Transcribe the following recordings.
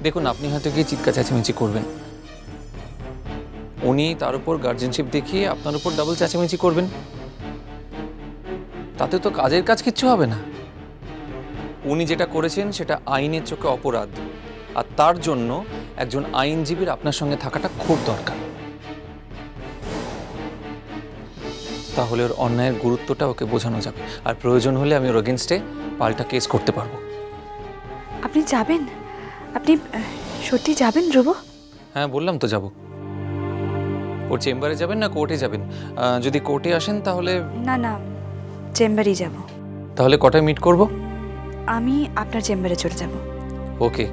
দেখুন, আপনি হয়তো গিয়ে চিৎকার চেঁচামেচি করবেন, উনি তার উপর গার্জেনশিপ দেখিয়ে আপনার উপর ডাবল চেঁচামেচি করবেন, তাতে তো কাজের কাজ কিচ্ছু হবে না। উনি যেটা করেছেন সেটা আইনের চোখে অপরাধ, আর তার জন্য একজন আইনজীবীর আপনার সঙ্গে থাকাটা খুব দরকার। তাহলে ওর অন্যায়ের গুরুত্বটা ওকে বোঝানো যাবে, আর প্রয়োজন হলে আমি ওর এগেনস্টে পাল্টা কেস করতে পারবো। আপনি যাবেন? আপনি সত্যি যাবেন ধ্রুব? হ্যাঁ, বললাম তো যাব। ওর চেম্বারে যাবেন না কোর্টে যাবেন? যদি কোর্টে আসেন তাহলে না না, চেম্বারেই যাব। তাহলে কটায় মিট করব? আমি আপনার চেম্বারে চলে যাব। ওকে,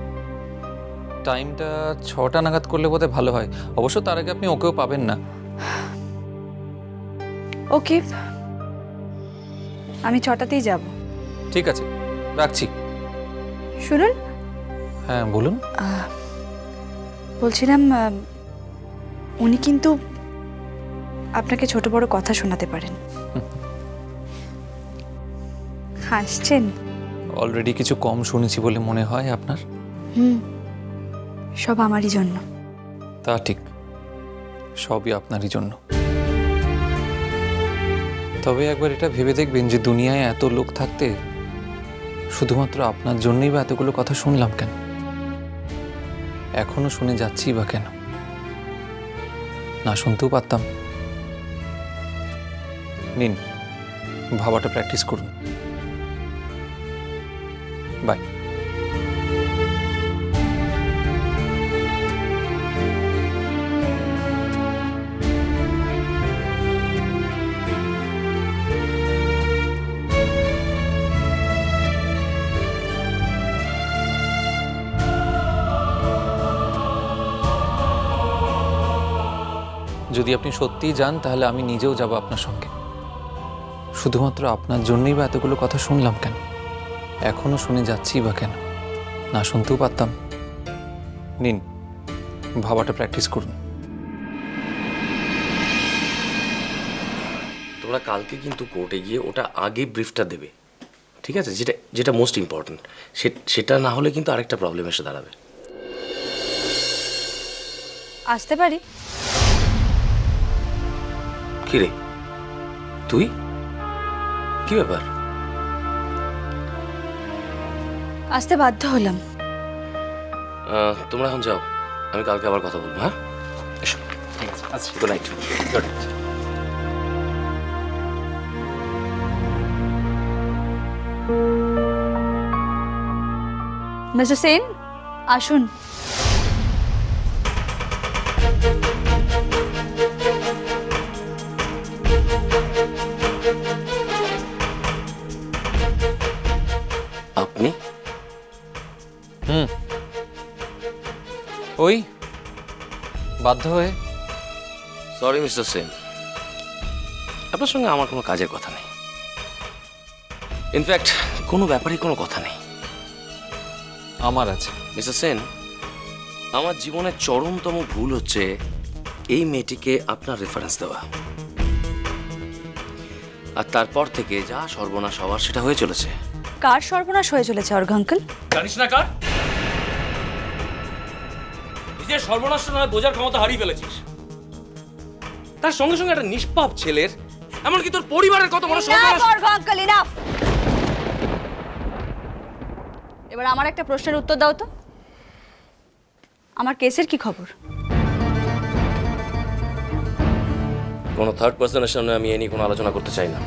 টাইমটা 6টা নাগাদ করলে বোধহয় ভালো হয়। অবশ্য তার আগে আপনি ওকেও পাবেন না। ওকে, আমি 6টাতেই যাব। ঠিক আছে, রাখছি। শুনুন, হ্যাঁ বলুন। বলছিলাম উনি কিন্তু আপনাকে ছোট বড় কথা শোনাতে পারেন। হাসছেন? অলরেডি কিছু কম শুনেছি বলে মনে হয় আপনার? সব আমারই জন্য। তা ঠিক, সবই আপনারই জন্য। তবে একবার এটা ভেবে দেখবেন যে দুনিয়ায় এত লোক থাকতে শুধুমাত্র আপনার জন্যই বা এতগুলো কথা শুনলাম কেন? এখনো শুনে যাচ্ছি বা কেন? না শুনতেও পারতাম। নিন, ভাবাটা প্র্যাকটিস করুন। বাই। যদি আপনি সত্যিই যান তাহলে আমি নিজেও যাব আপনার সঙ্গে। শুধুমাত্র আপনার জন্যই বা এতগুলো কথা শুনলাম কেন? এখনো শুনে যাচ্ছি বা কেন? না শুনতেও পারতাম। নিন, ভাবাটা প্র্যাকটিস করুন। তোমরা কালকে কিন্তু কোর্টে গিয়ে ওটা আগে ব্রিফটা দেবে, ঠিক আছে? যেটা যেটা মোস্ট ইম্পর্ট্যান্ট, সেটা না হলে কিন্তু আরেকটা প্রবলেম এসে দাঁড়াবে। আসতে পারি? কি রে তুই, কি ব্যাপার? আসতে বাধ্য হলাম। তোমরা এখন যাও, আমি কালকে আবার কথা বলবো। হ্যাঁ, এসো। আচ্ছা, good night. Good night. Mister Sen, আসুন। আপনি? ওই বাধ্য হয়ে। সরি মিস্টার সেন, আপনার সঙ্গে আমার কোনো কাজের কথা নেই। ইনফ্যাক্ট কোনো ব্যাপারে কোনো কথা নেই। আমার আছে। মিস্টার সেন, আমার জীবনের চরমতম ভুল হচ্ছে এই মেয়েটিকে আপনার রেফারেন্স দেওয়া, আর তারপর থেকে যা সর্বনাশ হওয়ার সেটা হয়ে চলেছে। কার সর্বনাশ হয়ে চলেছে অর্ঘ আঙ্কেল? জানিস না কার? নিজের সর্বনাশ নয় বোঝার ক্ষমতা হারিয়ে ফেলেছিস। তার সঙ্গে সঙ্গে একটা নিষ্পাপ ছেলের, এমনকি তোর পরিবারের কত বড় সর্বনাশ। অর্ঘ আঙ্কেল, ইনাফ। এবার আমার একটা প্রশ্নের উত্তর দাও তো, আমার কেসের কি খবর? কোনো থার্ড পার্সনের সামনে আমি এ নিয়ে কোনো আলোচনা করতে চাই না।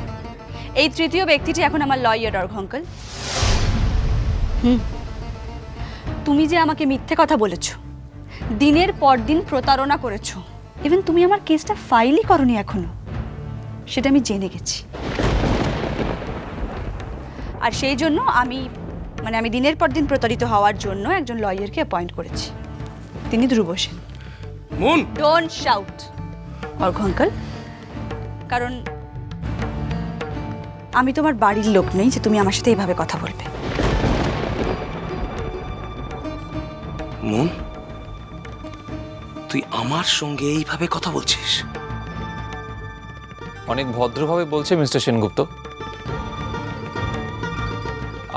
এই তৃতীয় ব্যক্তিটি এখন আমার লয়ার অর্ঘ আঙ্কেল। তুমি যে আমাকে মিথ্যে কথা বলেছ, দিনের পর দিন প্রতারণা করেছো, ইভেন তুমি আমার কেসটা ফাইলই করনি এখনো, সেটা আমি জেনে গেছি। আর সেই জন্য আমি দিনের পর দিন প্রতারিত হওয়ার জন্য একজন লয়ারকে অ্যাপয়েন্ট করেছি। তিনি Dhruba Sen. Moon, don't shout Argha uncle, কারণ আমি তোমার বাড়ির লোক নই যে তুমি আমার সাথে এইভাবে কথা বলবে। মুন, তুই আমার সঙ্গে এইভাবে কথা বলছিস? অনেক ভদ্রভাবে বলছে মিস্টার সেনগুপ্ত।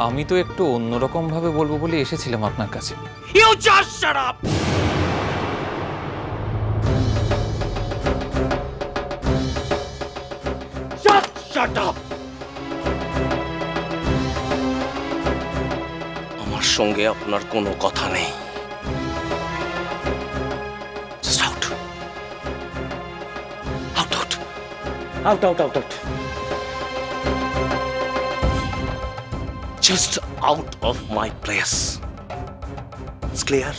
আমি তো একটু অন্যরকম ভাবে বলবো বলে এসেছিলাম আপনার কাছে। You just shut up! Just shut up! আমার সঙ্গে আপনার কোনো কথা নেই। Just out. Out, out. Out, out, out, out. Just out of my place. It's clear?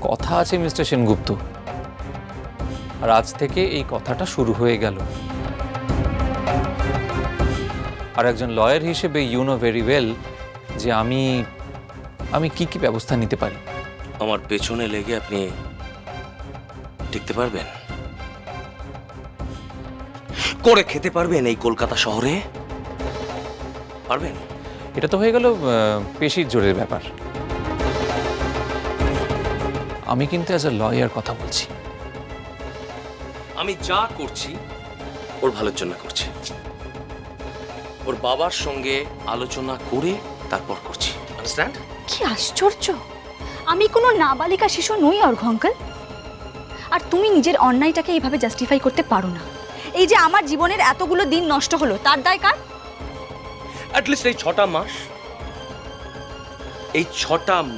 কথা আছে মিস্টার সেনগুপ্ত, আর আজ থেকে এই কথাটা শুরু হয়ে গেল। আর একজন লয়ার হিসেবে ইউ নো ভেরি ওয়েল যে আমি কি কি ব্যবস্থা নিতে পারি। আমার পেছনে লেগে আপনি টিকতে পারবেন? করে খেতে পারবেন এই কলকাতা শহরে? পারবেন? এটা তো হয়ে গেল পেশির জোরের ব্যাপার। আমি কিন্তু অ্যাজ এ লয়ার কথা বলছি। আমি যা করছি ওর ভালোর জন্য করছি। ওর বাবার সঙ্গে আলোচনা করে তারপর করছি। আন্ডারস্ট্যান্ড? কি আশ্চর্য! আমি কোনো নাবালিকা শিশু নই অর্ঘ আঙ্কেল। আর তুমি নিজের অন্যায়টাকে এইভাবে জাস্টিফাই করতে পারো না। এই যে আমার জীবনের এতগুলো দিন নষ্ট হলো, তার দায় কার? অ্যাটলিস্ট এই 6টা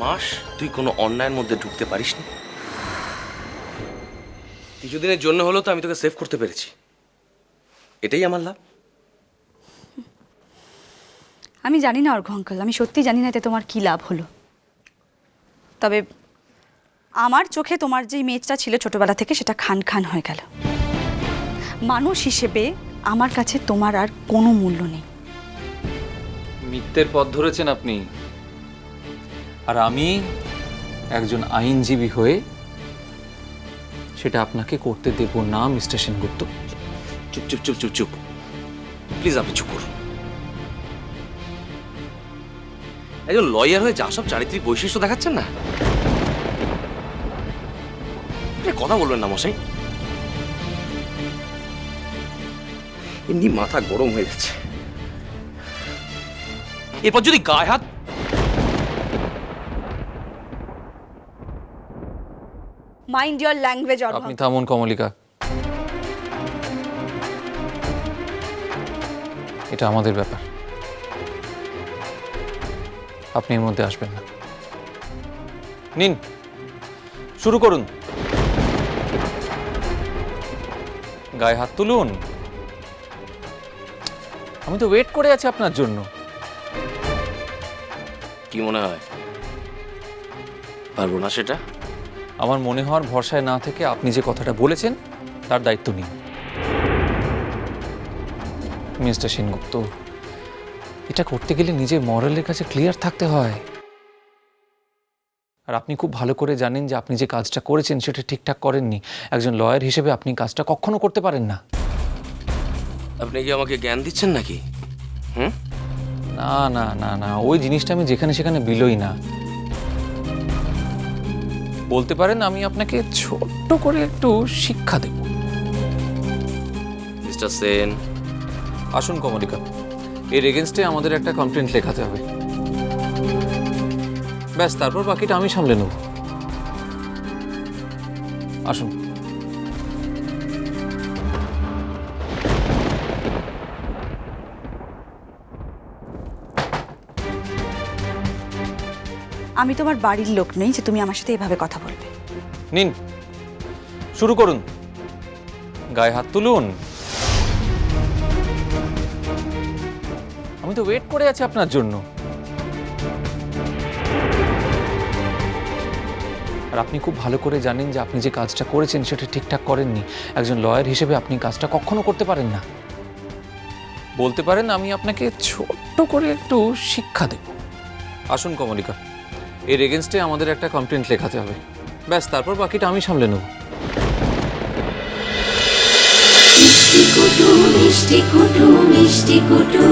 মাস তুই কোনো অন্যায়ের মধ্যে ঢুকতে পারিস না। কিছুদিনের জন্য হলেও তো আমি তোকে সেভ করতে পেরেছি, এটাই আমার লাভ। আমি জানি না অর্ঘ আঙ্কেল, আমি সত্যি জানি না এতে তোমার কি লাভ হলো। তবে আমার চোখে তোমার যে ইমেজটা ছিল ছোটবেলা থেকে, সেটা খান খান হয়ে গেল। মানুষ হিসেবে আমার কাছে তোমার আর কোনো মূল্য নেই। মিথ্যের পথ ধরেছেন আপনি, আর আমি একজন আইনজীবী হয়ে সেটা আপনাকে করতে দেব না মিস্টার সেনগুপ্ত। চুপ চুপ চুপ চুপ চুপ, প্লিজ আপনি চুপ করুন। একজন লয়ার হয়ে যা সব চারিত্রিক বৈশিষ্ট্য দেখাচ্ছেন না, কথা বলবেন না মশাই। এমনি মাথা গরম হয়ে যাচ্ছে। এরপর যদি গায়ে হাত মাইন্ড ইওর ল্যাঙ্গুয়েজ অর্ঘ। আপনি থামুন কমলিকা, এটা আমাদের ব্যাপার, আপনি এর মধ্যে আসবেন না। নিন, শুরু করুন। গায়ে হাত তুলুন। আমি তো ওয়েট করে আছি আপনার জন্য। কি মনে হয় পারবো না সেটা? আমার মনে হওয়ার ভরসায় না থেকে আপনি যে কথাটা বলেছেন তার দায়িত্ব নিন মিস্টার সেনগুপ্ত। এটা করতে গেলে নিজের মরালের কাছে ক্লিয়ার থাকতে হয়। আর আপনি খুব ভালো করে জানেন যে আপনি যে কাজটা করেছেন সেটা ঠিকঠাক করেননি। একজন লয়ার হিসেবে আপনি কাজটা কখনো করতে পারেন না। আপনি কি আমাকে জ্ঞান দিচ্ছেন নাকি? না না না না, ওই জিনিসটা আমি যেখানে সেখানে বিলোই না। বলতে পারেন আমি আপনাকে ছোট্ট করে একটু শিক্ষা দেব। মিস্টার সেন, আসুন কমলিকা, এর এগেনস্টে আমাদের একটা কমপ্লেন্ট লেখাতে হবে। ব্যাস, তারপর বাকিটা আমি সামলে নেব। আসুন। আমি তোমার বাড়ির লোক নই যে তুমি আমার সাথে এভাবে কথা বলবে। নিন, শুরু করুন। গায়ে হাত তুলুন। আমি তো ওয়েট করে আছি আপনার জন্য। আর আপনি খুব ভালো করে জানেন যে আপনি যে কাজটা করেছেন সেটা ঠিকঠাক করেননি। একজন লয়ার হিসেবে আপনি কাজটা কখনো করতে পারেন না। বলতে পারেন আমি আপনাকে ছোট্ট করে একটু শিক্ষা দেব। আসুন কমলিকা, এর এগেনস্টে আমাদের একটা কমপ্লেন্ট লেখাতে হবে। ব্যাস, তারপর বাকিটা আমি সামলে নেব। মিষ্টি কুটু মিষ্টি কুটু মিষ্টি কুটু